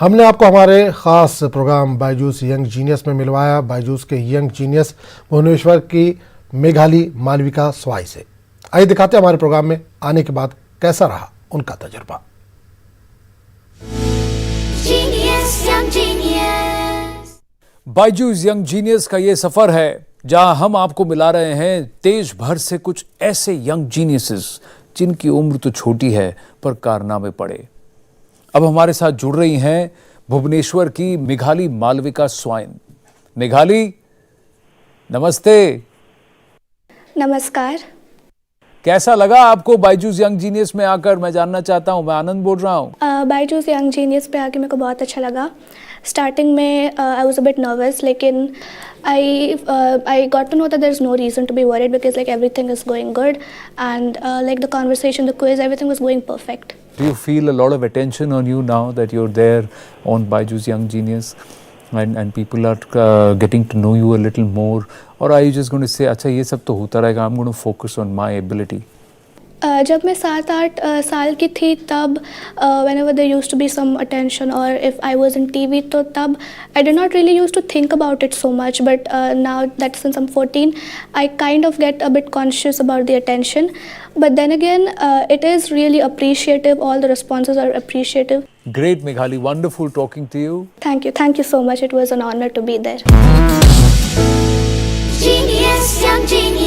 हमने आपको हमारे ख़ास प्रोग्राम बायजूस यंग जीनियस में मिलवाया बायजूस के यंग जीनियस भुवनेश्वर की मेघाली मालविका स्वाई से। आइए दिखाते हैं हमारे प्रोग्राम में आने के बाद कैसा रहा उनका तजुर्बा। बायजूस यंग जीनियस का ये सफर है जहां हम आपको मिला रहे हैं देश भर से कुछ ऐसे यंग जीनियसेस जिनकी उम्र तो छोटी है पर कारनामे पड़े। अब हमारे साथ जुड़ रही हैं भुवनेश्वर की मेघाली मालविका स्वाइन। मेघाली, नमस्ते। नमस्कार। कैसा लगा आपको बायजूस यंग जीनियस में आकर? मैं जानना चाहता हूं। मैं आनंद बोल रहा हूं। बायजूस यंग जीनियस पे आके मेरे को बहुत अच्छा लगा। स्टार्टिंग में I was a bit nervous, लेकिन I got to know that there's no reason to be worried because like everything is going good and like the conversation, the quiz, everything was going perfect. Do you feel a lot of attention on you now that you're there on Baijus Young Genius and people are getting to know you a little more? Or are you just going to say, अच्छा ये सब तो होता रहेगा, I'm going to focus on my ability? जब मैं 7-8 साल की थी तब whenever there used to be some attention or if I was in TV तो तब I did not really used to think about it so much, but now that since I'm 14 I kind of get a bit conscious about the attention, but then again it is really appreciative. All the responses are appreciative. Great, Meghali, wonderful talking to you. Thank you so much. It was an honor to be there. Genius, young genius.